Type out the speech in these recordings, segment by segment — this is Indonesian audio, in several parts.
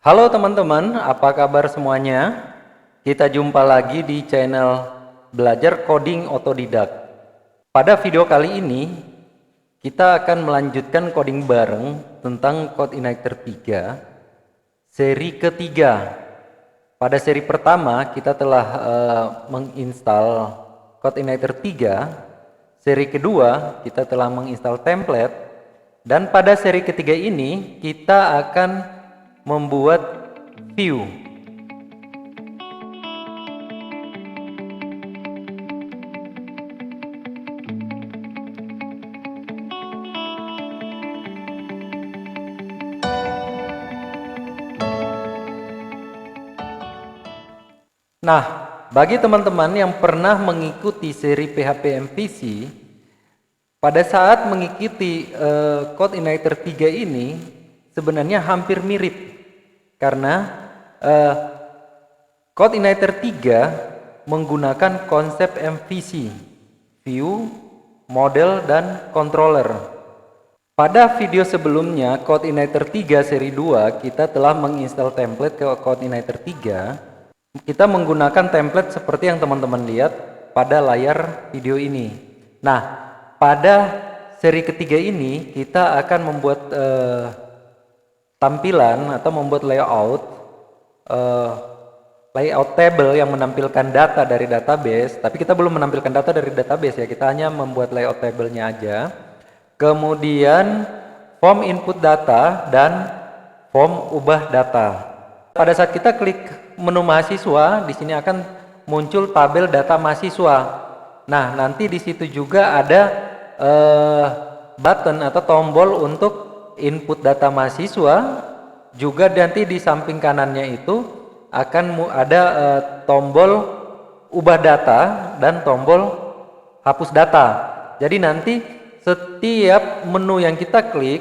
Halo teman-teman, apa kabar semuanya? Kita jumpa lagi di channel Belajar Coding Otodidak. Pada video kali ini, kita akan melanjutkan coding bareng tentang CodeIgniter 3, seri ketiga. Pada seri pertama, kita telah menginstal CodeIgniter 3. Seri kedua, kita telah menginstal template. Dan pada seri ketiga ini, kita akan membuat view. Nah, bagi teman-teman yang pernah mengikuti seri PHP MVC, pada saat mengikuti CodeIgniter 3 ini sebenarnya hampir mirip karena CodeIgniter 3 menggunakan konsep MVC, view, model, dan controller. Pada video sebelumnya CodeIgniter 3 seri 2 kita telah menginstal template ke CodeIgniter 3. Kita menggunakan template seperti yang teman-teman lihat pada layar video ini. Nah, pada seri ketiga ini kita akan membuat tampilan atau membuat layout table yang menampilkan data dari database. Tapi kita belum menampilkan data dari database ya, kita hanya membuat layout tablenya aja. Kemudian form input data dan form ubah data. Pada saat kita klik menu mahasiswa, di sini akan muncul tabel data mahasiswa. Nah, nanti di situ juga ada button atau tombol untuk input data mahasiswa. Juga nanti di samping kanannya itu akan ada tombol ubah data dan tombol hapus data. Jadi nanti setiap menu yang kita klik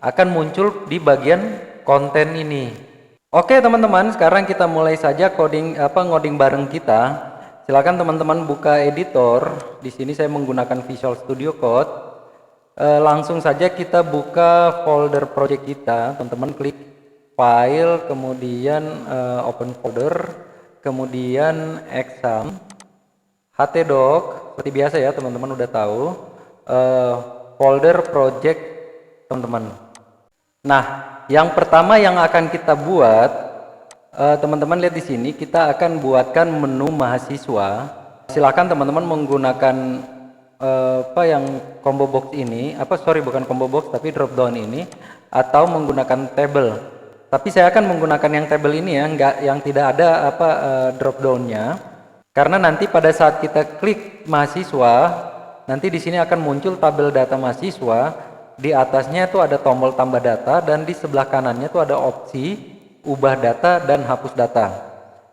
akan muncul di bagian konten ini. Oke teman-teman, sekarang kita mulai saja ngoding bareng kita. Silakan teman-teman buka editor. Di sini saya menggunakan Visual Studio Code. Langsung saja kita buka folder project kita. Teman-teman klik file, kemudian open folder, kemudian exam, htdoc. Seperti biasa ya, teman-teman udah tahu. Folder project teman-teman. Nah, yang pertama yang akan kita buat, teman-teman lihat di sini, kita akan buatkan menu mahasiswa. Silakan teman-teman menggunakan yang combo box ini, bukan combo box tapi drop down ini, atau menggunakan table. Tapi saya akan menggunakan yang table ini ya, yang tidak ada drop downnya, karena nanti pada saat kita klik mahasiswa, nanti di sini akan muncul tabel data mahasiswa. Di atasnya itu ada tombol tambah data dan di sebelah kanannya itu ada opsi ubah data dan hapus data.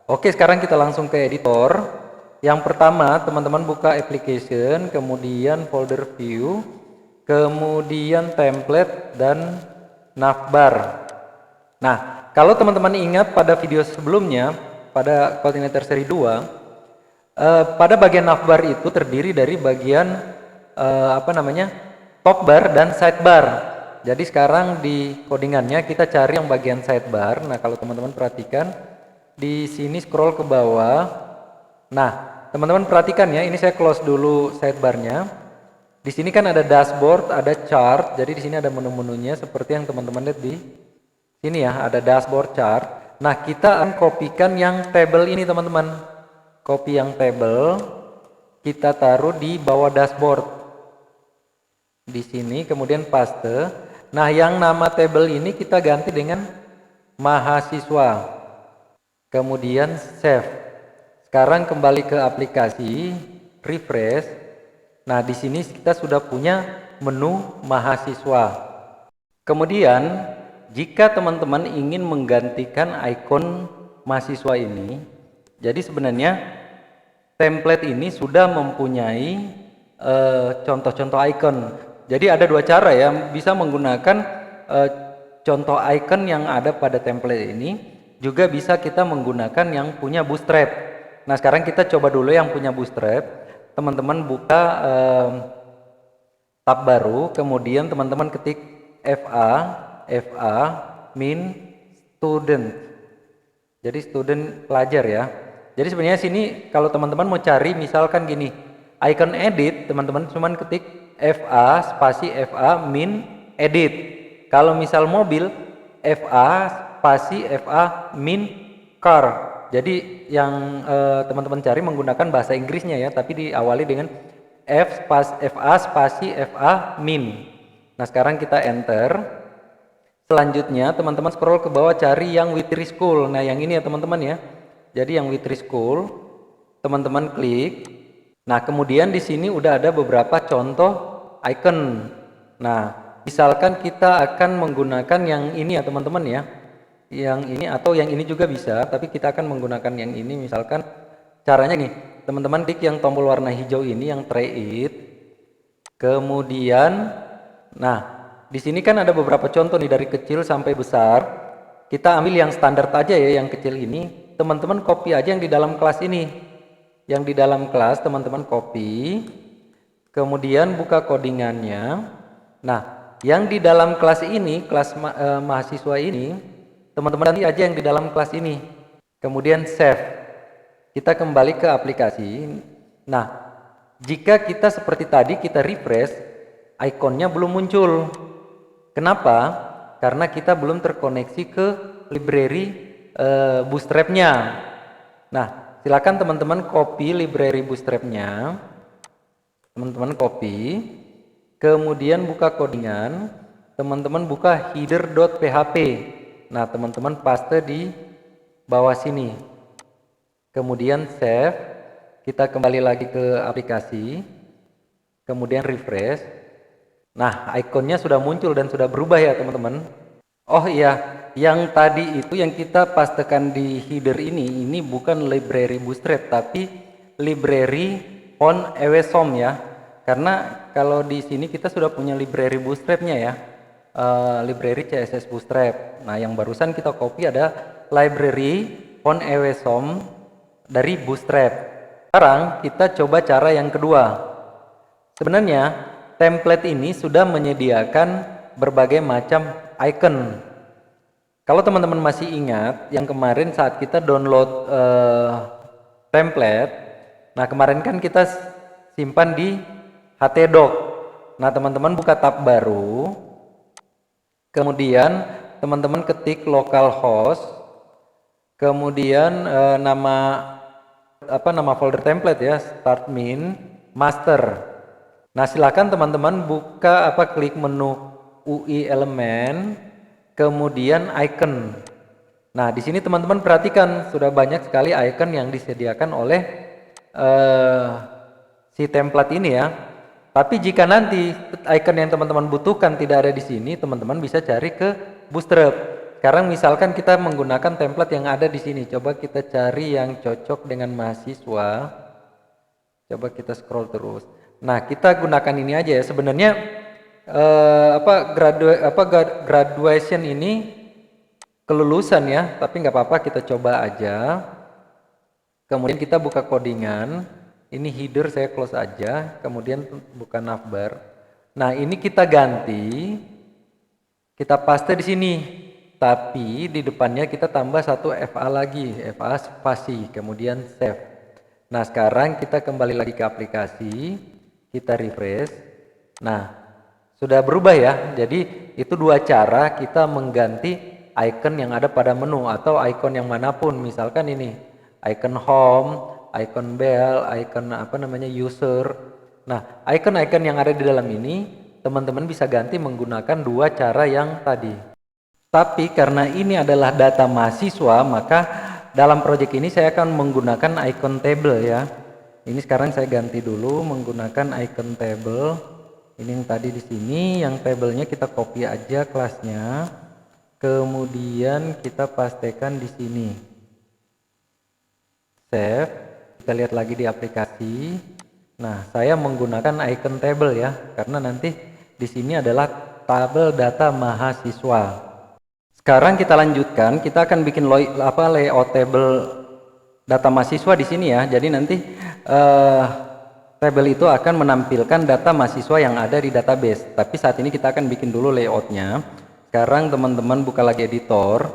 Oke, sekarang kita langsung ke editor. Yang pertama, teman-teman buka application, kemudian folder view, kemudian template dan navbar. Nah, kalau teman-teman ingat pada video sebelumnya, pada CodeIgniter seri 2, pada bagian navbar itu terdiri dari bagian top bar dan sidebar. Jadi sekarang di codingannya kita cari yang bagian sidebar. Nah, kalau teman-teman perhatikan di sini scroll ke bawah. Nah, teman-teman perhatikan ya, ini saya close dulu sidebarnya. Di sini kan ada dashboard, ada chart. Jadi di sini ada menu-menunya seperti yang teman-teman lihat di sini ya, ada dashboard, chart. Nah, kita akan kopikan yang table ini, teman-teman. Copy yang table, kita taruh di bawah dashboard. Di sini kemudian paste. Nah, yang nama table ini kita ganti dengan mahasiswa. Kemudian save. Sekarang kembali ke aplikasi, refresh. Nah, di sini kita sudah punya menu mahasiswa. Kemudian, jika teman-teman ingin menggantikan ikon mahasiswa ini, jadi sebenarnya template ini sudah mempunyai contoh-contoh icon. Jadi ada dua cara ya, bisa menggunakan contoh icon yang ada pada template ini, juga bisa kita menggunakan yang punya Bootstrap. Nah, sekarang kita coba dulu yang punya Bootstrap. Teman-teman buka tab baru, kemudian teman-teman ketik fa min student. Jadi student pelajar ya. Jadi sebenarnya sini kalau teman-teman mau cari misalkan gini, icon edit, teman-teman cuman ketik FA spasi FA min edit. Kalau misal mobil, FA spasi FA min car. Jadi yang teman-teman cari menggunakan bahasa Inggrisnya ya, tapi diawali dengan FA spasi FA min. Nah sekarang kita enter. Selanjutnya teman-teman scroll ke bawah cari yang Witri School. Nah yang ini ya teman-teman ya. Jadi yang Witri School teman-teman klik. Nah kemudian di sini udah ada beberapa contoh icon. Nah misalkan kita akan menggunakan yang ini ya teman-teman ya. Yang ini atau yang ini juga bisa. Tapi kita akan menggunakan yang ini. Misalkan caranya nih. Teman-teman klik yang tombol warna hijau ini yang try it. Kemudian nah di sini kan ada beberapa contoh nih dari kecil sampai besar. Kita ambil yang standar aja ya, yang kecil ini. Teman-teman copy aja yang di dalam kelas ini. Yang di dalam kelas teman-teman copy. Kemudian buka codingannya. Nah, yang di dalam kelas ini, kelas mahasiswa ini, teman-teman nanti aja yang di dalam kelas ini. Kemudian save. Kita kembali ke aplikasi. Nah, jika kita seperti tadi kita refresh, ikonnya belum muncul. Kenapa? Karena kita belum terkoneksi ke library Bootstrap-nya. Nah, silakan teman-teman copy library Bootstrap-nya. Teman-teman copy. Kemudian buka codingan. Teman-teman buka header.php. Nah, teman-teman paste di bawah sini. Kemudian save. Kita kembali lagi ke aplikasi. Kemudian refresh. Nah, ikonnya sudah muncul dan sudah berubah ya teman-teman. Oh iya, yang tadi itu yang kita pastekan di header ini bukan library Bootstrap tapi library on Awesome ya. Karena kalau di sini kita sudah punya library Bootstrap-nya ya, library CSS Bootstrap. Nah, yang barusan kita copy ada library on Awesome dari Bootstrap. Sekarang kita coba cara yang kedua. Sebenarnya template ini sudah menyediakan berbagai macam icon. Kalau teman-teman masih ingat yang kemarin saat kita download template, nah kemarin kan kita simpan di htdoc. Nah teman-teman buka tab baru, kemudian teman-teman ketik localhost, kemudian nama folder template ya, start min master. Nah silakan teman-teman buka klik menu UI elemen, kemudian icon. Nah di sini teman-teman perhatikan sudah banyak sekali icon yang disediakan oleh si template ini ya. Tapi jika nanti icon yang teman-teman butuhkan tidak ada di sini, teman-teman bisa cari ke Bootstrap. Sekarang misalkan kita menggunakan template yang ada di sini. Coba kita cari yang cocok dengan mahasiswa. Coba kita scroll terus. Nah, kita gunakan ini aja ya. Sebenarnya graduation ini kelulusan ya, tapi nggak apa-apa kita coba aja. Kemudian kita buka codingan. Ini header saya close aja. Kemudian buka navbar. Nah, ini kita ganti. Kita paste di sini. Tapi di depannya kita tambah satu FA lagi, FA spasi, kemudian save. Nah, sekarang kita kembali lagi ke aplikasi. Kita refresh. Nah, sudah berubah ya. Jadi itu dua cara kita mengganti icon yang ada pada menu atau icon yang manapun. Misalkan ini icon home, icon bell, icon user. Nah, icon-icon yang ada di dalam ini teman-teman bisa ganti menggunakan dua cara yang tadi. Tapi karena ini adalah data mahasiswa, maka dalam proyek ini saya akan menggunakan icon table ya. Ini sekarang saya ganti dulu menggunakan icon table. Ini yang tadi di sini, yang tabelnya kita copy aja kelasnya. Kemudian kita pastekan di sini. Save. Kita lihat lagi di aplikasi. Nah, saya menggunakan icon table ya, karena nanti di sini adalah tabel data mahasiswa. Sekarang kita lanjutkan, kita akan bikin layout table data mahasiswa di sini ya. Jadi nanti tabel itu akan menampilkan data mahasiswa yang ada di database. Tapi saat ini kita akan bikin dulu layoutnya. Sekarang teman-teman buka lagi editor.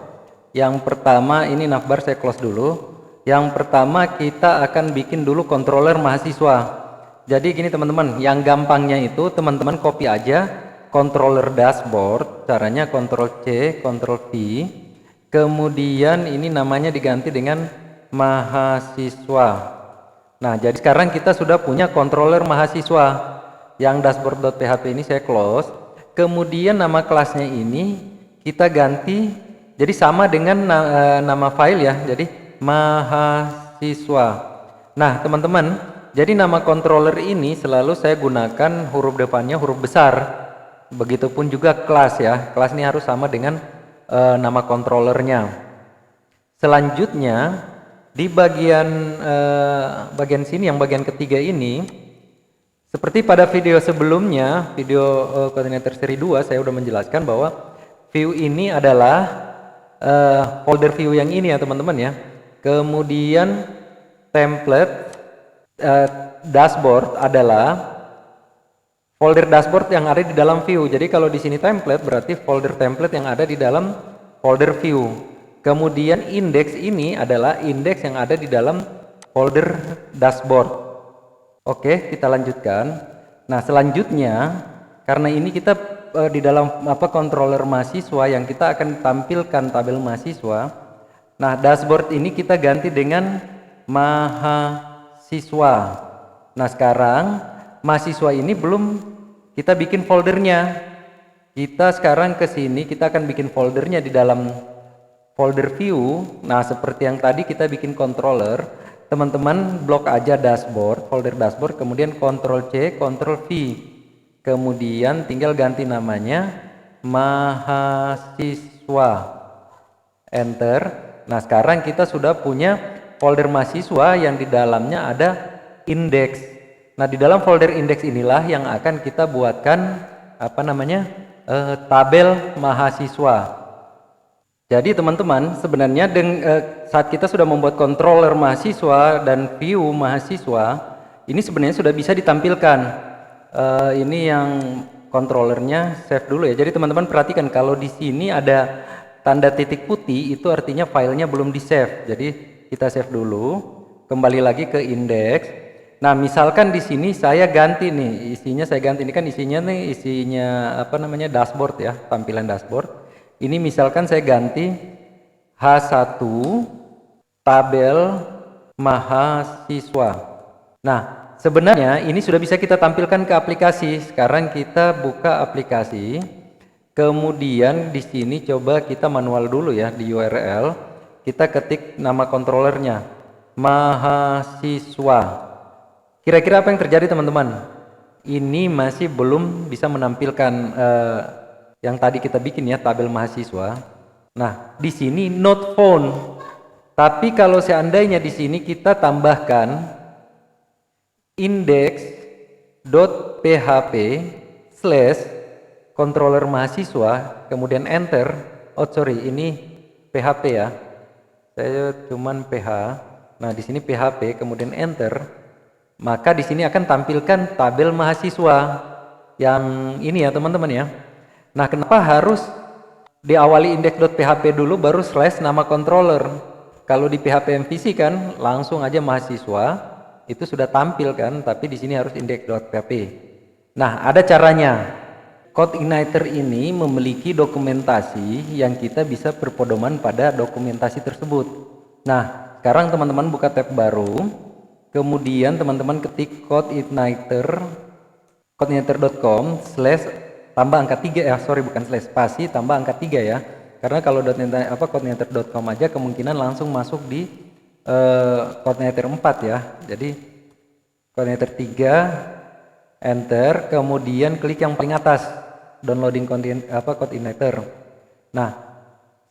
Yang pertama ini navbar saya close dulu. Yang pertama kita akan bikin dulu controller mahasiswa. Jadi gini teman-teman, yang gampangnya itu teman-teman copy aja controller dashboard, caranya Ctrl C, Ctrl V. Kemudian ini namanya diganti dengan mahasiswa. Nah, jadi sekarang kita sudah punya controller mahasiswa. Yang dashboard.php ini saya close. Kemudian nama kelasnya ini kita ganti jadi sama dengan nama file ya. Jadi mahasiswa. Nah, teman-teman, jadi nama controller ini selalu saya gunakan huruf depannya huruf besar. Begitupun juga kelas ya. Kelas ini harus sama dengan nama controllernya. Selanjutnya di bagian sini yang bagian ketiga ini, seperti pada video sebelumnya, video koordinator seri 2, saya sudah menjelaskan bahwa view ini adalah folder view yang ini ya teman-teman ya. Kemudian template dashboard adalah folder dashboard yang ada di dalam view. Jadi kalau di sini template berarti folder template yang ada di dalam folder view. Kemudian index ini adalah index yang ada di dalam folder dashboard. Oke, kita lanjutkan. Nah, selanjutnya karena ini kita di dalam controller mahasiswa yang kita akan tampilkan tabel mahasiswa. Nah, dashboard ini kita ganti dengan mahasiswa. Nah, sekarang mahasiswa ini belum kita bikin foldernya. Kita sekarang ke sini kita akan bikin foldernya di dalam folder view. Nah, seperti yang tadi kita bikin controller, teman-teman blok aja dashboard, folder dashboard, kemudian Ctrl C, Ctrl V. Kemudian tinggal ganti namanya mahasiswa. Enter. Nah, sekarang kita sudah punya folder mahasiswa yang di dalamnya ada indeks. Nah, di dalam folder indeks inilah yang akan kita buatkan tabel mahasiswa. Jadi teman-teman, sebenarnya saat kita sudah membuat controller mahasiswa dan view mahasiswa, ini sebenarnya sudah bisa ditampilkan. Ini yang controllernya save dulu ya. Jadi teman-teman perhatikan kalau di sini ada tanda titik putih itu artinya filenya belum di save. Jadi kita save dulu, kembali lagi ke indeks. Nah, misalkan di sini saya ganti nih, isinya saya ganti, ini kan isinya dashboard ya, tampilan dashboard. Ini misalkan saya ganti H1 tabel mahasiswa. Nah, sebenarnya ini sudah bisa kita tampilkan ke aplikasi. Sekarang kita buka aplikasi. Kemudian di sini coba kita manual dulu ya di URL. Kita ketik nama controllernya mahasiswa. Kira-kira apa yang terjadi teman-teman? Ini masih belum bisa menampilkan yang tadi kita bikin ya tabel mahasiswa. Nah, di sini not found. Tapi kalau seandainya di sini kita tambahkan index.php / controller mahasiswa, kemudian enter. Oh sorry, ini PHP ya. Saya cuman PH. Nah, di sini PHP, kemudian enter. Maka di sini akan tampilkan tabel mahasiswa yang ini ya teman-teman ya. Nah, kenapa harus diawali index.php dulu baru / nama controller? Kalau di PHP MVC kan langsung aja mahasiswa itu sudah tampil kan, tapi di sini harus index.php. Nah, ada caranya. CodeIgniter ini memiliki dokumentasi yang kita bisa berpedoman pada dokumentasi tersebut. Nah, sekarang teman-teman buka tab baru, kemudian teman-teman ketik codeignitor.com/ tambah angka 3 ya, sorry bukan slash, spasi tambah angka 3 ya. Karena kalau codeignitor.com aja kemungkinan langsung masuk di codeignitor 4 ya. Jadi codeignitor 3 enter, kemudian klik yang paling atas downloading codeignitor. Nah,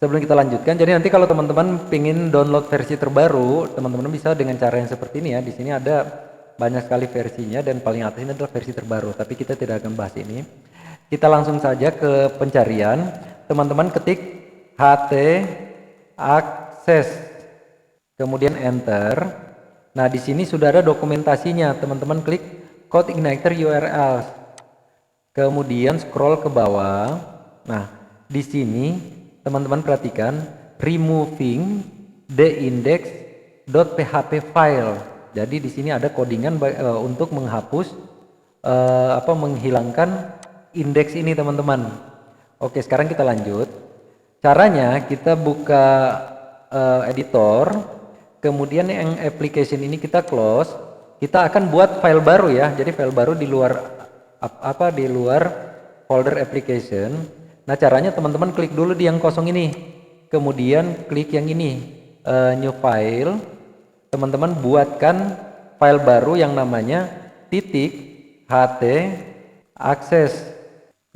sebelum kita lanjutkan, jadi nanti kalau teman-teman ingin download versi terbaru, teman-teman bisa dengan cara yang seperti ini ya. Di sini ada banyak sekali versinya dan paling atas ini adalah versi terbaru, tapi kita tidak akan bahas ini. Kita langsung saja ke pencarian. Teman-teman ketik HT access, kemudian enter. Nah, di sini sudah ada dokumentasinya. Teman-teman klik CodeIgniter URL, kemudian scroll ke bawah. Nah, di sini teman-teman perhatikan removing the index.php file. Jadi di sini ada codingan untuk menghapus menghilangkan indeks ini teman-teman. Oke, sekarang kita lanjut. Caranya kita buka editor, kemudian yang application ini kita close. Kita akan buat file baru ya. Jadi file baru di luar di luar folder application. Nah, caranya teman-teman klik dulu di yang kosong ini. Kemudian klik yang ini, new file. Teman-teman buatkan file baru yang namanya .ht access.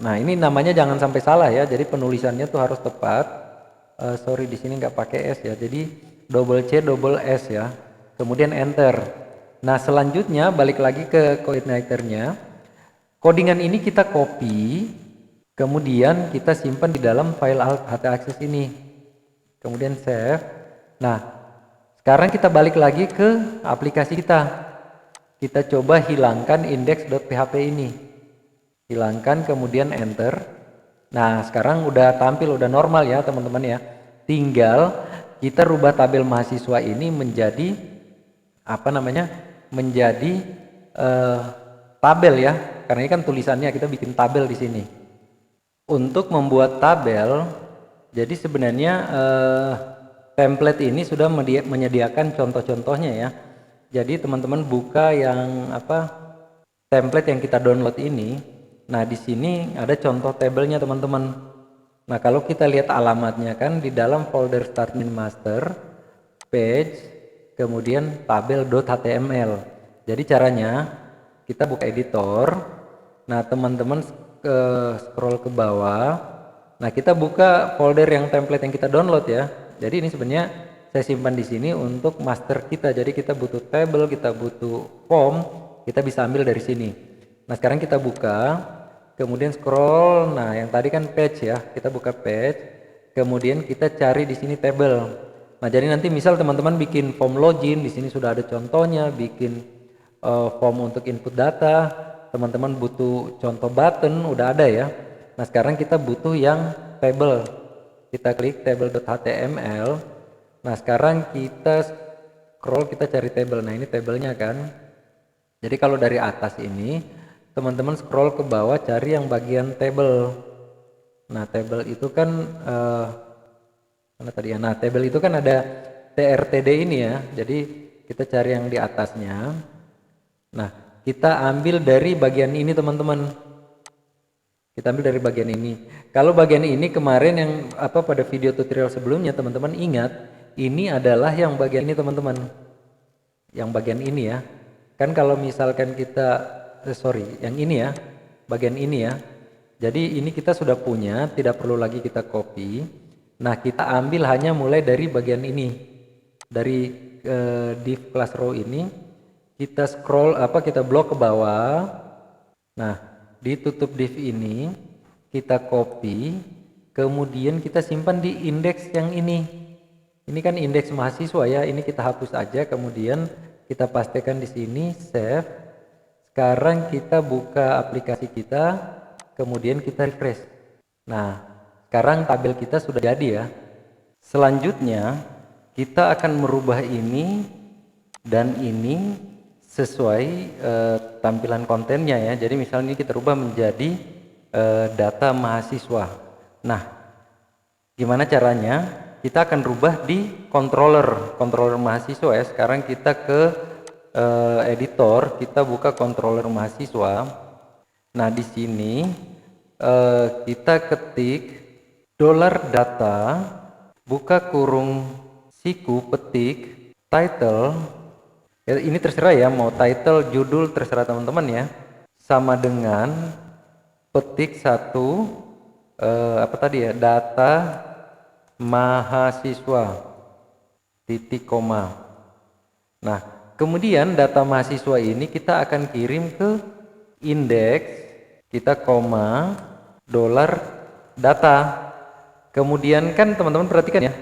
Nah, ini namanya jangan sampai salah ya. Jadi penulisannya tuh harus tepat. Sorry, di sini nggak pakai S ya. Jadi double C double S ya. Kemudian enter. Nah, selanjutnya balik lagi ke coordinatornya. Codingan ini kita copy, kemudian kita simpan di dalam file ht access ini. Kemudian save. Nah, sekarang kita balik lagi ke aplikasi kita. Kita coba hilangkan index.php ini. Hilangkan, kemudian enter. Nah, sekarang udah tampil, udah normal ya teman-teman ya. Tinggal kita rubah tabel mahasiswa ini menjadi menjadi tabel ya. Karena ini kan tulisannya, kita bikin tabel di sini. Untuk membuat tabel, jadi sebenarnya template ini sudah menyediakan contoh-contohnya ya. Jadi teman-teman buka yang template yang kita download ini. Nah, di sini ada contoh tabelnya teman-teman. Nah, kalau kita lihat alamatnya kan di dalam folder start min master page, kemudian tabel.html. Jadi caranya kita buka editor. Nah, teman-teman scroll ke bawah. Nah, kita buka folder yang template yang kita download ya. Jadi ini sebenarnya saya simpan di sini untuk master kita. Jadi kita butuh table, kita butuh form, kita bisa ambil dari sini. Nah, sekarang kita buka, kemudian scroll. Nah, yang tadi kan page ya. Kita buka page, kemudian kita cari di sini table. Nah, jadi nanti misal teman-teman bikin form login, di sini sudah ada contohnya, bikin form untuk input data, teman-teman butuh contoh button, udah ada ya. Nah, sekarang kita butuh yang table. Kita klik table.html. Nah, sekarang kita scroll, kita cari table. Nah, ini tabelnya kan. Jadi kalau dari atas ini, teman-teman scroll ke bawah cari yang bagian table. Nah, table itu kan mana tadi ya? Nah, table itu kan ada trtd ini ya. Jadi kita cari yang di atasnya. Nah, kita ambil dari bagian ini teman-teman. Kita ambil dari bagian ini. Kalau bagian ini kemarin yang pada video tutorial sebelumnya teman-teman ingat, ini adalah yang bagian ini teman-teman. Yang bagian ini ya. Kan kalau misalkan kita yang ini ya, bagian ini ya. Jadi ini kita sudah punya, tidak perlu lagi kita copy. Nah, kita ambil hanya mulai dari bagian ini. Dari div class row ini, kita scroll kita blok ke bawah. Nah, ditutup div ini, kita copy, kemudian kita simpan di indeks yang ini. Ini kan indeks mahasiswa ya, ini kita hapus aja, kemudian kita pastikan di sini, save. Sekarang kita buka aplikasi kita, kemudian kita refresh. Nah, sekarang tabel kita sudah jadi ya. Selanjutnya, kita akan merubah ini dan ini sesuai tampilan kontennya ya. Jadi misalnya ini kita rubah menjadi data mahasiswa. Nah, gimana caranya? Kita akan rubah di controller mahasiswa ya. Sekarang kita ke editor, kita buka controller mahasiswa. Nah, di sini kita ketik $data, buka kurung siku, petik title. Ya, ini terserah ya, mau title, judul, terserah teman-teman ya. Sama dengan petik satu data mahasiswa titik koma. Nah, kemudian data mahasiswa ini kita akan kirim ke indeks, kita koma $data. Kemudian kan teman-teman perhatikan ya,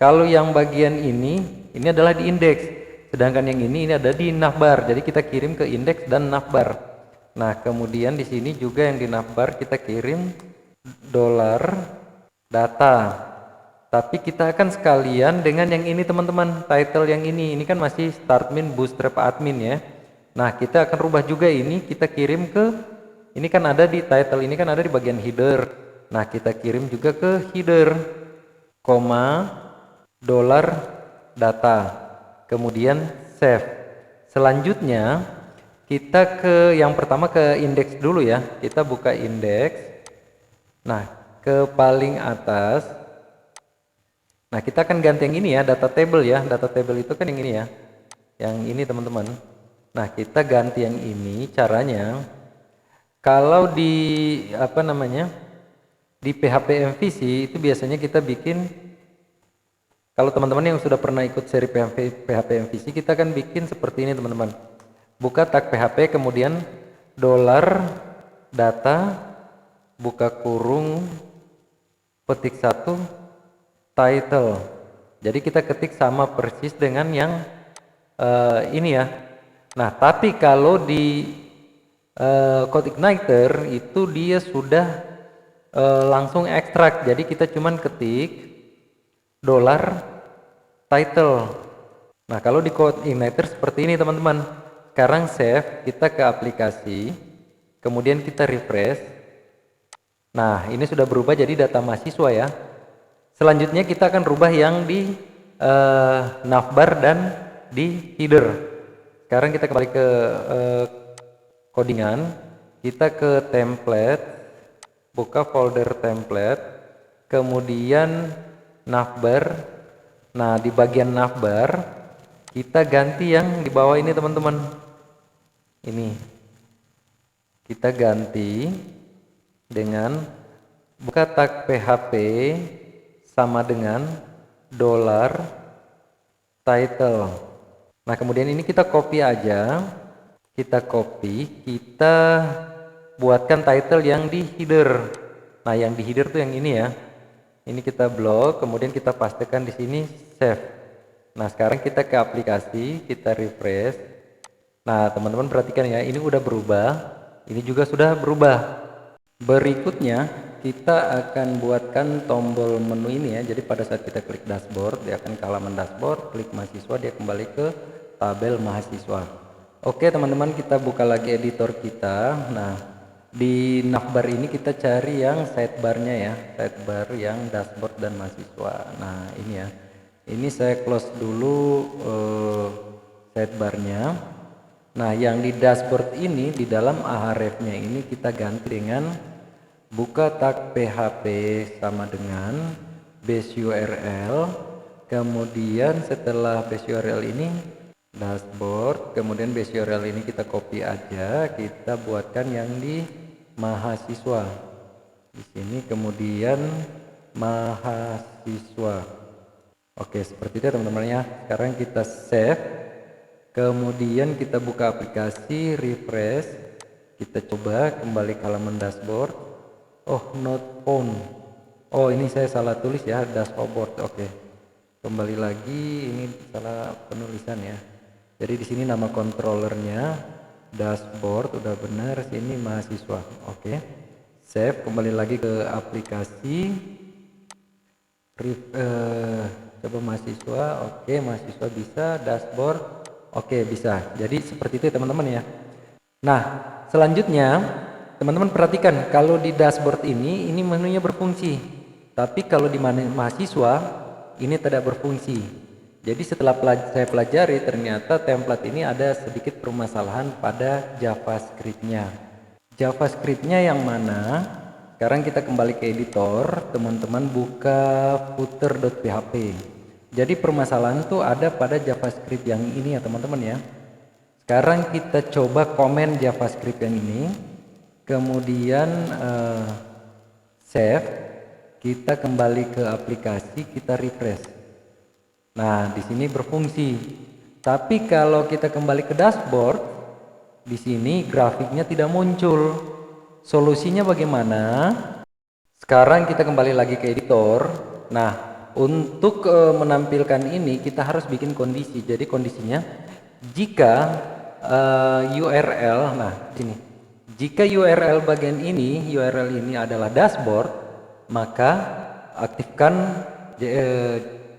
kalau yang bagian ini adalah di indeks. Sedangkan yang ini ada di navbar. Jadi kita kirim ke indeks dan navbar. Nah, kemudian di sini juga yang di navbar kita kirim $data. Tapi kita akan sekalian dengan yang ini teman-teman, title yang ini kan masih Startmin Bootstrap Admin ya. Nah kita akan rubah juga ini, kita kirim ke, ini kan ada di title, ini kan ada di bagian header. Nah kita kirim juga ke header, koma, dollar data, kemudian save. Selanjutnya kita ke yang pertama ke indeks dulu ya, kita buka indeks. Nah ke paling atas, nah kita akan ganti yang ini ya, data table ya. Data table itu kan yang ini ya, yang ini teman-teman. Nah kita ganti yang ini. Caranya kalau di apa namanya, di PHP MVC itu biasanya kita bikin, kalau teman-teman yang sudah pernah ikut seri PHP MVC, kita akan bikin seperti ini teman-teman. Buka tag PHP, kemudian dollar data, buka kurung, petik 1, title. Jadi kita ketik sama persis dengan yang ini ya. Nah tapi kalau di CodeIgniter itu dia sudah langsung ekstrak. Jadi kita cuman ketik dollar title. Nah kalau di CodeIgniter seperti ini teman-teman. Sekarang save, kita ke aplikasi, kemudian kita refresh. Nah ini sudah berubah jadi data mahasiswa ya. Selanjutnya kita akan rubah yang di navbar dan di header. Sekarang kita kembali ke codingan, kita ke template, buka folder template, kemudian navbar. Nah di bagian navbar kita ganti yang di bawah ini teman-teman. Ini kita ganti dengan buka tag PHP sama dengan dollar title. Nah kemudian ini kita copy aja, kita copy, kita buatkan title yang di header. Nah yang di header tuh yang ini ya, ini kita blok, kemudian kita pastekan di sini save. Nah sekarang kita ke aplikasi, kita refresh. Nah teman-teman perhatikan ya, ini udah berubah, ini juga sudah berubah. Berikutnya kita akan buatkan tombol menu ini ya. Jadi pada saat kita klik dashboard, dia akan ke halaman dashboard, klik mahasiswa, dia kembali ke tabel mahasiswa. Oke teman-teman, kita buka lagi editor kita. Nah di navbar ini kita cari yang sidebarnya ya, sidebar yang dashboard dan mahasiswa. Nah ini ya, ini saya close dulu sidebarnya. Nah yang di dashboard ini, di dalam ahrefnya ini kita ganti dengan buka tag PHP sama dengan base URL, kemudian setelah base URL ini dashboard, kemudian base URL ini kita copy aja, kita buatkan yang di mahasiswa di sini, kemudian mahasiswa. Oke seperti itu teman-teman ya. Sekarang kita save, kemudian kita buka aplikasi, refresh, kita coba kembali ke halaman dashboard. Oh not found, oh ini saya salah tulis ya, dashboard. Oke kembali lagi, ini salah penulisan ya. Jadi di sini nama controllernya dashboard udah benar, sini mahasiswa. Oke save, kembali lagi ke aplikasi, coba mahasiswa. Oke mahasiswa bisa, dashboard oke bisa. Jadi seperti itu teman-teman ya. Nah selanjutnya teman-teman perhatikan, kalau di dashboard ini menunya berfungsi, tapi kalau di mahasiswa ini tidak berfungsi. Jadi setelah saya pelajari, ternyata template ini ada sedikit permasalahan pada JavaScript-nya. JavaScript-nya yang mana? Sekarang kita kembali ke editor, teman-teman buka footer.php. Jadi permasalahan itu ada pada JavaScript yang ini ya teman-teman ya. Sekarang kita coba komen JavaScript yang ini, kemudian save, kita kembali ke aplikasi, kita refresh. Nah di sini berfungsi. Tapi kalau kita kembali ke dashboard, di sini grafiknya tidak muncul. Solusinya bagaimana? Sekarang kita kembali lagi ke editor. Nah untuk menampilkan ini kita harus bikin kondisi. Jadi kondisinya jika URL, nah sini, jika URL bagian ini, URL ini adalah dashboard, maka aktifkan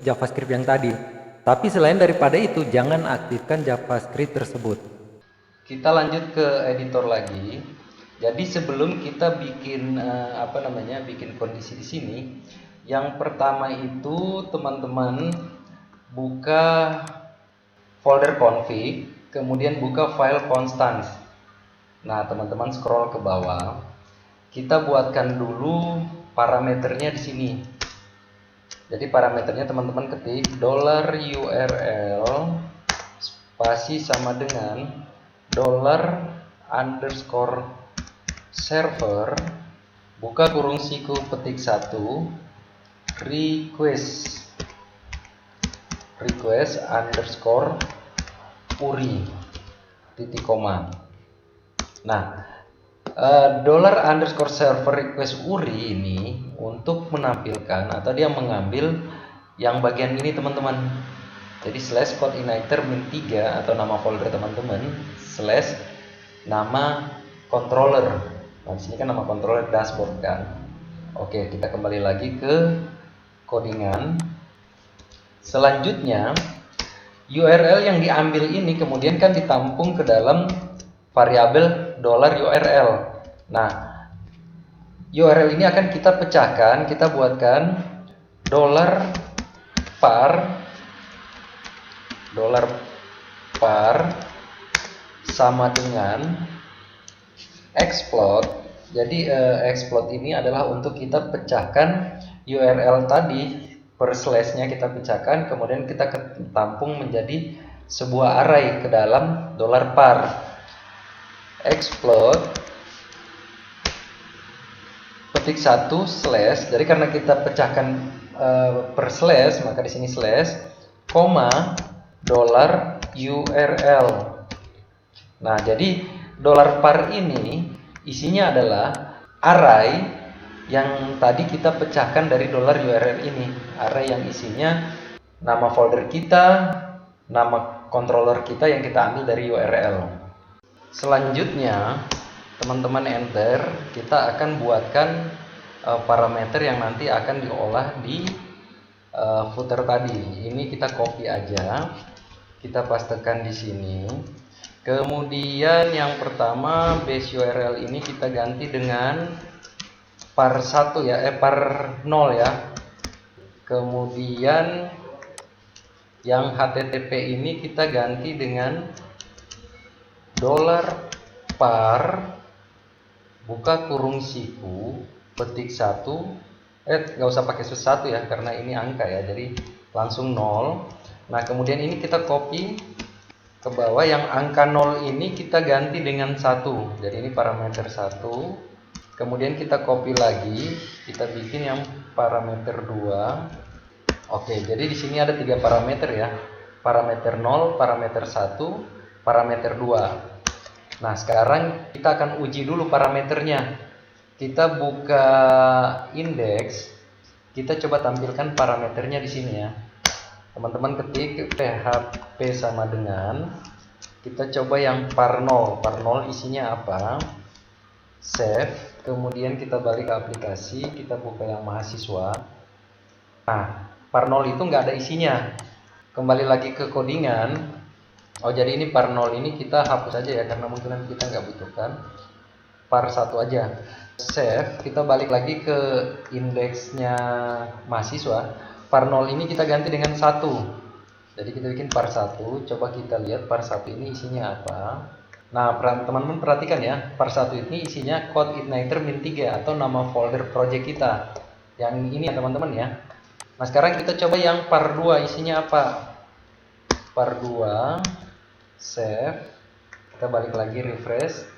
JavaScript yang tadi. Tapi selain daripada itu, jangan aktifkan JavaScript tersebut. Kita lanjut ke editor lagi. Jadi sebelum kita bikin bikin kondisi di sini, yang pertama itu teman-teman buka folder config, kemudian buka file constants. Nah, teman-teman scroll ke bawah. Kita buatkan dulu parameternya di sini. Jadi parameternya teman-teman ketik $URL spasi sama dengan $_server buka kurung siku petik 1 request underscore URI titik koma. Nah, $_server request URI ini untuk menampilkan atau dia mengambil yang bagian ini teman-teman. Jadi /codeigniter min3 atau nama folder teman-teman /nama controller. Nah, di sini kan nama controller dashboard kan. Oke, kita kembali lagi ke codingan. Selanjutnya URL yang diambil ini kemudian kan ditampung ke dalam variabel $URL. Nah, URL ini akan kita pecahkan, kita buatkan $par sama dengan explode. Jadi explode ini adalah untuk kita pecahkan URL tadi per slash-nya kita pecahkan, kemudian kita tampung menjadi sebuah array ke dalam $par. Explode petik 1 slash. Jadi karena kita pecahkan per slash, maka di sini slash koma $URL. Nah, jadi $par ini isinya adalah array yang tadi kita pecahkan dari $URL ini. Array yang isinya nama folder kita, nama controller kita yang kita ambil dari URL. Selanjutnya teman-teman enter, kita akan buatkan parameter yang nanti akan diolah di footer tadi. Ini kita copy aja, kita pastekan di sini. Kemudian yang pertama base URL ini kita ganti dengan par 1 ya, par 0 ya. Kemudian yang HTTP ini kita ganti dengan $par buka kurung siku petik 1 nggak usah pakai +1 ya karena ini angka ya, jadi langsung 0. Nah, kemudian ini kita copy ke bawah, yang angka 0 ini kita ganti dengan 1. Jadi ini parameter 1. Kemudian kita copy lagi, kita bikin yang parameter 2. Oke, jadi di sini ada 3 parameter ya. Parameter 0, parameter 1, parameter 2. Nah, sekarang kita akan uji dulu parameternya. Kita buka index, kita coba tampilkan parameternya di sini ya. Teman-teman ketik php sama dengan, kita coba yang par 0. Par 0 isinya apa? Save, kemudian kita balik ke aplikasi, kita buka yang mahasiswa. Nah, par 0 itu nggak ada isinya. Kembali lagi ke codingan. Oh, jadi ini par 0 ini kita hapus aja ya karena mungkin kita nggak butuhkan. Par 1 aja. Save, kita balik lagi ke indeksnya mahasiswa. Par 0 ini kita ganti dengan 1. Jadi kita bikin par 1, coba kita lihat par 1 ini isinya apa. Nah, teman-teman perhatikan ya, par 1 ini isinya codeigniter min3 atau nama folder project kita. Yang ini ya teman-teman ya. Nah, sekarang kita coba yang par 2 isinya apa. Par 2, save, kita balik lagi refresh.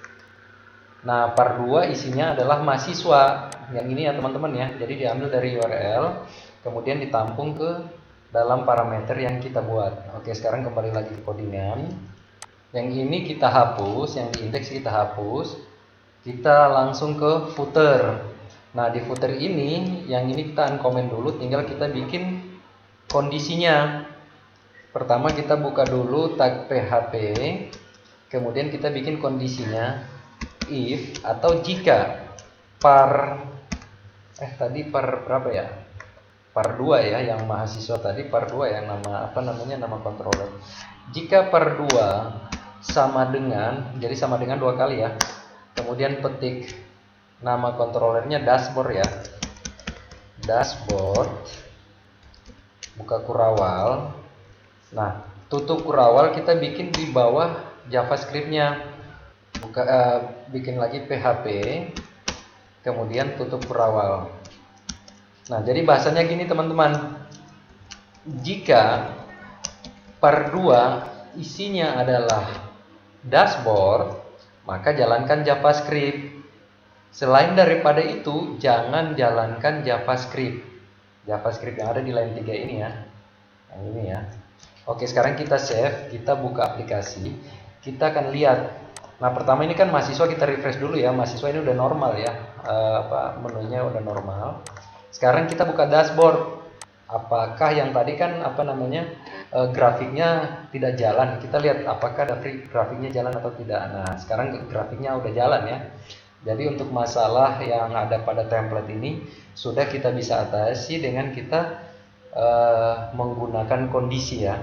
Nah, par 2 isinya adalah mahasiswa. Yang ini ya teman-teman ya. Jadi diambil dari URL, kemudian ditampung ke dalam parameter yang kita buat. Oke, sekarang kembali lagi ke codingan. Yang ini kita hapus, yang di indeks kita hapus. Kita langsung ke footer. Nah, di footer ini, yang ini kita uncomment dulu, tinggal kita bikin kondisinya. Pertama kita buka dulu tag php, kemudian kita bikin kondisinya if atau jika par tadi par berapa ya? par 2 ya, yang mahasiswa tadi par 2 yang nama apa namanya, nama controller. Jika par 2 sama dengan, jadi sama dengan 2 kali ya. Kemudian petik nama controllernya dashboard ya. Dashboard, buka kurawal. Nah, tutup kurawal kita bikin di bawah JavaScript-nya. Bikin lagi PHP, kemudian tutup kurawal. Nah, jadi bahasanya gini teman-teman. Jika par 2 isinya adalah dashboard, maka jalankan JavaScript. Selain daripada itu, jangan jalankan JavaScript. JavaScript yang ada di line 3 ini ya. Yang ini ya. Oke, sekarang kita save, kita buka aplikasi. Kita akan lihat. Nah, pertama ini kan mahasiswa, kita refresh dulu ya. Mahasiswa ini udah normal ya. Menunya udah normal. Sekarang kita buka dashboard. Apakah yang tadi kan grafiknya tidak jalan? Kita lihat apakah grafiknya jalan atau tidak. Nah, sekarang grafiknya udah jalan ya. Jadi untuk masalah yang ada pada template ini sudah kita bisa atasi dengan kita menggunakan kondisi ya.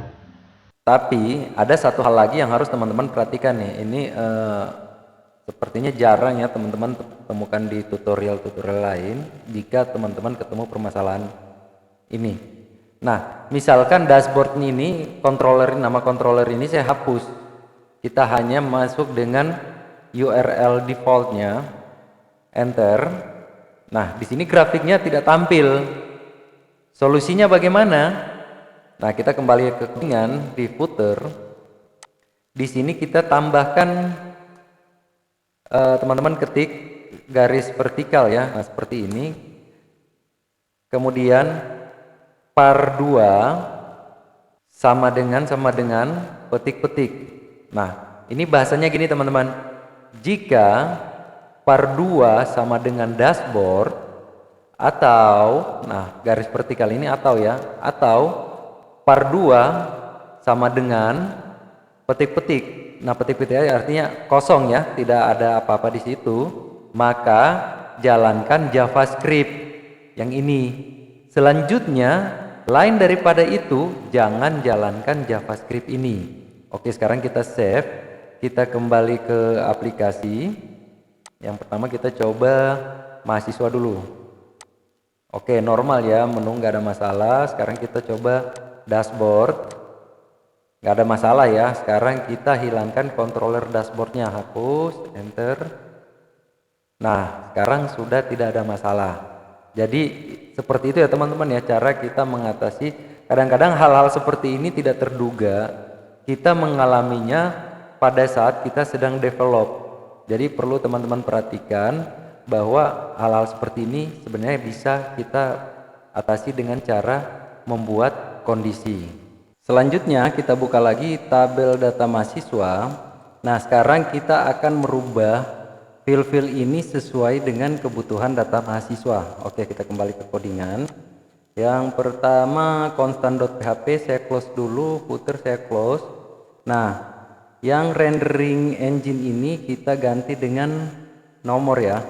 Tapi ada satu hal lagi yang harus teman-teman perhatikan nih. Ini sepertinya jarang ya teman-teman temukan di tutorial-tutorial lain jika teman-teman ketemu permasalahan ini. Nah, misalkan dashboard ini nama controller ini saya hapus. Kita hanya masuk dengan URL defaultnya, enter. Nah, di sini grafiknya tidak tampil. Solusinya bagaimana? Nah, kita kembali ke codingan di footer. Di sini kita tambahkan, teman-teman ketik garis vertikal ya. Nah, seperti ini. Kemudian par 2 sama dengan petik-petik. Nah, ini bahasanya gini teman-teman. Jika par 2 sama dengan dashboard atau, nah garis vertikal ini atau ya, atau par 2 sama dengan petik-petik. Nah, petik-petik artinya kosong ya, tidak ada apa-apa di situ. Maka jalankan JavaScript yang ini. Selanjutnya, lain daripada itu, jangan jalankan JavaScript ini. Oke, sekarang kita save. Kita kembali ke aplikasi. Yang pertama kita coba mahasiswa dulu. Oke, normal ya, menu nggak ada masalah. Sekarang kita coba dashboard, nggak ada masalah ya. Sekarang kita hilangkan controller dashboardnya, hapus, enter. Nah, sekarang sudah tidak ada masalah. Jadi seperti itu ya teman-teman ya, cara kita mengatasi. Kadang-kadang hal-hal seperti ini tidak terduga, kita mengalaminya pada saat kita sedang develop. Jadi perlu teman-teman perhatikan bahwa hal-hal seperti ini sebenarnya bisa kita atasi dengan cara membuat kondisi. Selanjutnya kita buka lagi tabel data mahasiswa. Nah, sekarang kita akan merubah fill-fill ini sesuai dengan kebutuhan data mahasiswa. Oke, kita kembali ke codingan. Yang pertama constant.php saya close dulu, footer saya close. Nah, yang rendering engine ini kita ganti dengan nomor ya.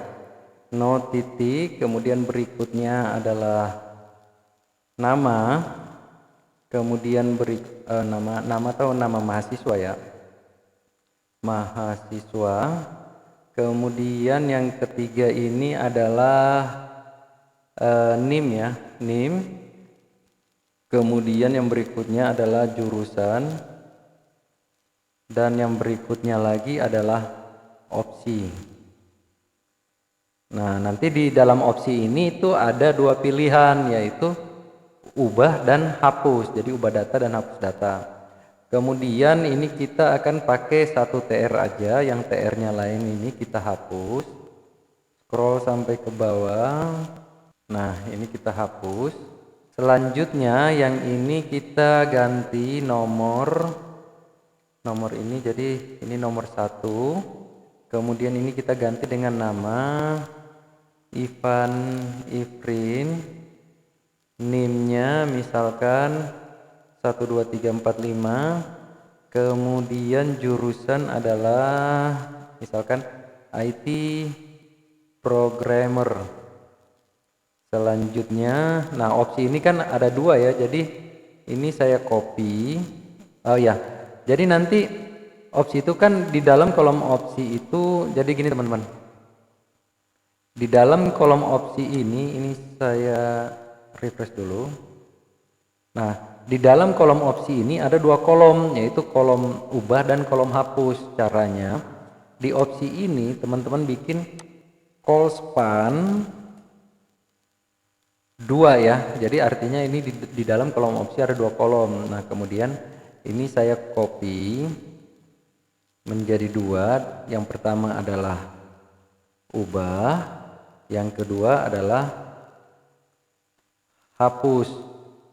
No titik, kemudian berikutnya adalah nama, kemudian nama mahasiswa ya, mahasiswa. Kemudian yang ketiga ini adalah NIM ya, NIM. Kemudian yang berikutnya adalah jurusan, dan yang berikutnya lagi adalah opsi. Nah, nanti di dalam opsi ini itu ada dua pilihan, yaitu ubah dan hapus. Jadi ubah data dan hapus data. Kemudian ini kita akan pakai satu TR aja, yang TR-nya lain ini kita hapus. Scroll sampai ke bawah. Nah, ini kita hapus. Selanjutnya yang ini kita ganti nomor ini, jadi ini nomor 1. Kemudian ini kita ganti dengan nama Ivan Ifrin. NIM-nya misalkan 12345. Kemudian jurusan adalah misalkan IT Programmer. Selanjutnya, nah opsi ini kan ada dua ya, jadi ini saya copy. Oh ya, jadi nanti opsi itu kan di dalam kolom opsi itu, jadi gini teman-teman. Di dalam kolom opsi ini saya refresh dulu. Nah, di dalam kolom opsi ini ada dua kolom, yaitu kolom ubah dan kolom hapus. Caranya, di opsi ini teman-teman bikin call span 2 ya. Jadi artinya ini di dalam kolom opsi ada dua kolom. Nah, kemudian ini saya copy menjadi dua. Yang pertama adalah ubah, yang kedua adalah hapus.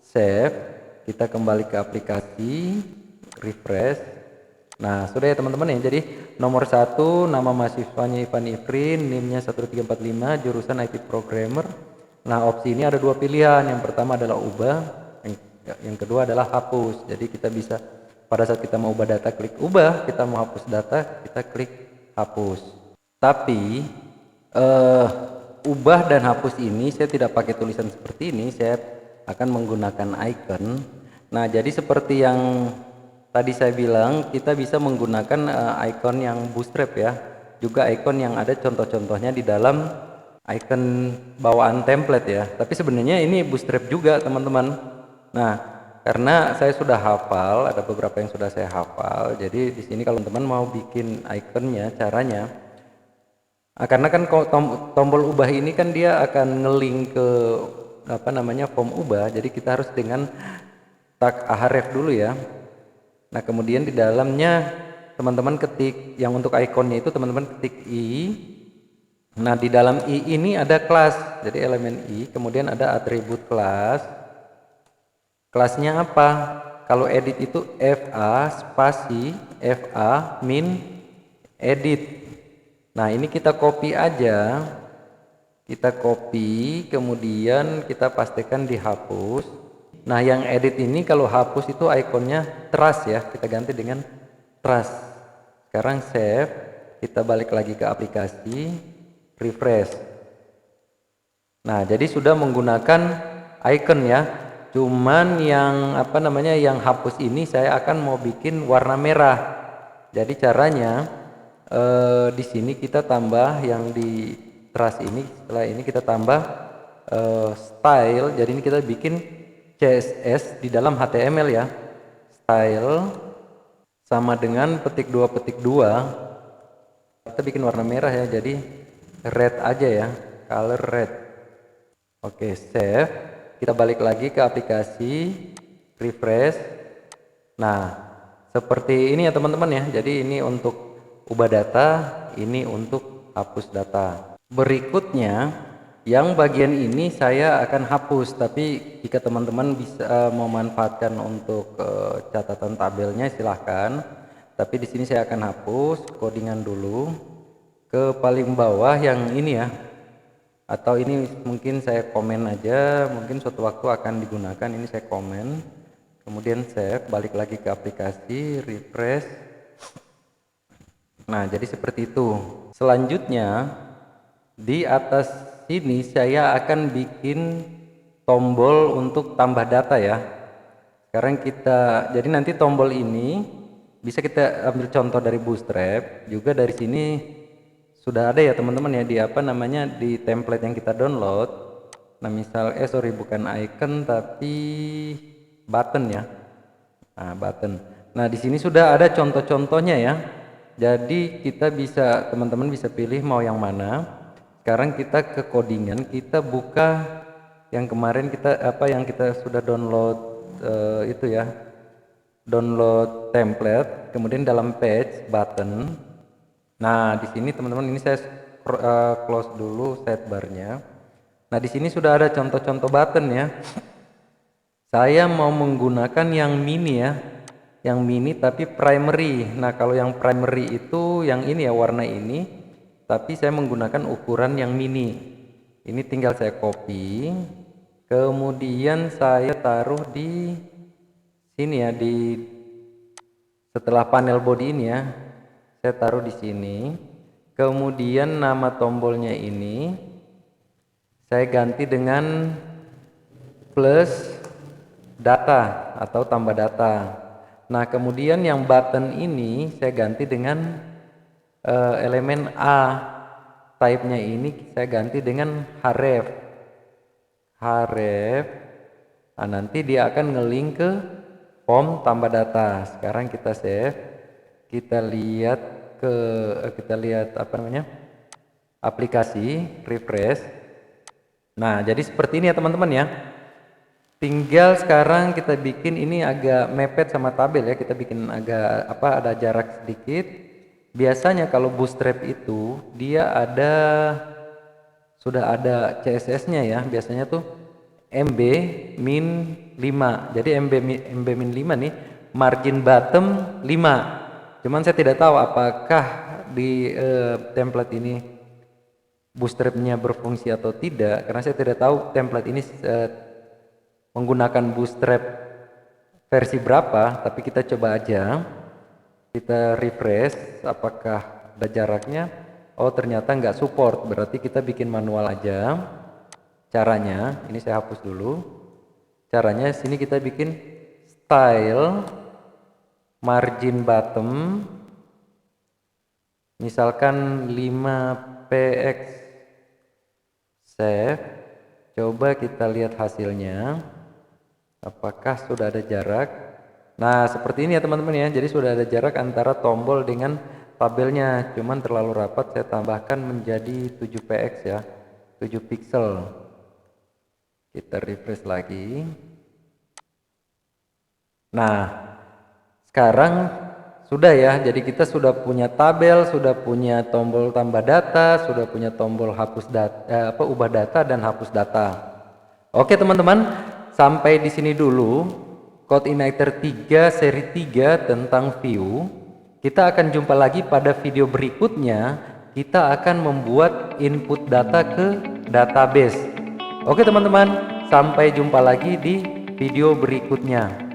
Save, kita kembali ke aplikasi, refresh. Nah, sudah ya teman-teman ya. Jadi nomor 1 nama mahasiswanya Ivan Ifrin, NIM-nya 1345, jurusan IT Programmer. Nah, opsi ini ada dua pilihan. Yang pertama adalah ubah, yang kedua adalah hapus. Jadi kita bisa pada saat kita mau ubah data klik ubah, kita mau hapus data kita klik hapus. Tapi ubah dan hapus ini saya tidak pakai tulisan seperti ini, saya akan menggunakan icon. Nah, jadi seperti yang tadi saya bilang, kita bisa menggunakan icon yang bootstrap ya, juga icon yang ada contoh-contohnya di dalam icon bawaan template ya. Tapi sebenarnya ini bootstrap juga teman-teman. Nah, karena saya sudah hafal, ada beberapa yang sudah saya hafal, jadi di sini kalau teman-teman mau bikin iconnya, caranya karena kan tombol ubah ini kan dia akan ngelink ke form ubah, jadi kita harus dengan tag ahref dulu ya. Nah, kemudian di dalamnya teman-teman ketik yang untuk ikonnya itu teman-teman ketik i. Nah, di dalam i ini ada kelas, jadi elemen i, kemudian ada atribut kelas. Kelasnya apa? Kalau edit itu fa spasi fa min edit. Nah, ini kita copy aja. Kita copy, kemudian kita pastikan dihapus. Nah, yang edit ini kalau hapus itu ikonnya trash ya, kita ganti dengan trash. Sekarang save, kita balik lagi ke aplikasi, refresh. Nah, jadi sudah menggunakan icon ya. Cuman yang yang hapus ini saya akan mau bikin warna merah. Jadi caranya di sini kita tambah yang di trash ini, setelah ini kita tambah style. Jadi ini kita bikin CSS di dalam HTML ya. Style sama dengan petik 2 petik 2. Kita bikin warna merah ya, jadi red aja ya, color red. Oke, save. Kita balik lagi ke aplikasi, refresh. Nah, seperti ini ya teman-teman ya. Jadi ini untuk ubah data, ini untuk hapus data. Berikutnya, yang bagian ini saya akan hapus, tapi jika teman-teman bisa memanfaatkan untuk catatan tabelnya silahkan. Tapi di sini saya akan hapus codingan dulu ke paling bawah yang ini ya. Atau ini mungkin saya komen aja, mungkin suatu waktu akan digunakan. Ini saya komen, kemudian save, balik lagi ke aplikasi, refresh. Nah, jadi seperti itu. Selanjutnya di atas sini saya akan bikin tombol untuk tambah data ya. Sekarang jadi nanti tombol ini bisa kita ambil contoh dari Bootstrap, juga dari sini sudah ada ya teman-teman ya, di template yang kita download. Nah, misal bukan icon tapi button ya. Nah, button. Nah, di sini sudah ada contoh-contohnya ya. Jadi teman-teman bisa pilih mau yang mana. Sekarang kita ke codingan, kita buka yang kemarin yang kita sudah download itu ya. Download template, kemudian dalam page button. Nah, di sini teman-teman ini saya close dulu sidebarnya. Nah, di sini sudah ada contoh-contoh button ya. Saya mau menggunakan yang mini ya. Yang mini tapi primary. Nah, kalau yang primary itu yang ini ya, warna ini. Tapi saya menggunakan ukuran yang mini. Ini tinggal saya copy. Kemudian saya taruh di sini ya, setelah panel body ini ya. Saya taruh di sini. Kemudian nama tombolnya ini saya ganti dengan plus data atau tambah data. Nah, kemudian yang button ini saya ganti dengan elemen A. Type-nya ini saya ganti dengan href. Nah, nanti dia akan ngelink ke form tambah data. Sekarang kita save. Kita lihat apa namanya? Aplikasi, refresh. Nah, jadi seperti ini ya teman-teman ya. Tinggal sekarang kita bikin ini agak mepet sama tabel ya. Kita bikin agak ada jarak sedikit. Biasanya kalau bootstrap itu dia sudah ada CSS-nya ya. Biasanya tuh MB min 5. Jadi MB min 5 nih, margin bottom 5. Cuman saya tidak tahu apakah di template ini bootstrap-nya berfungsi atau tidak, karena saya tidak tahu template ini menggunakan bootstrap versi berapa, tapi kita coba aja. Kita refresh apakah ada jaraknya. Oh, ternyata nggak support, berarti kita bikin manual aja. Caranya ini saya hapus dulu. Caranya sini kita bikin style margin bottom misalkan 5px, save. Coba kita lihat hasilnya apakah sudah ada jarak. Nah, seperti ini ya teman-teman ya. Jadi sudah ada jarak antara tombol dengan tabelnya, cuman terlalu rapat, saya tambahkan menjadi 7px ya, 7 pixel. Kita refresh lagi. Nah, sekarang sudah ya, jadi kita sudah punya tabel, sudah punya tombol tambah data, sudah punya tombol hapus data, ubah data dan hapus data. Oke teman-teman, sampai di sini dulu CodeIgniter 3 seri 3 tentang view. Kita akan jumpa lagi pada video berikutnya. Kita akan membuat input data ke database. Oke teman-teman, sampai jumpa lagi di video berikutnya.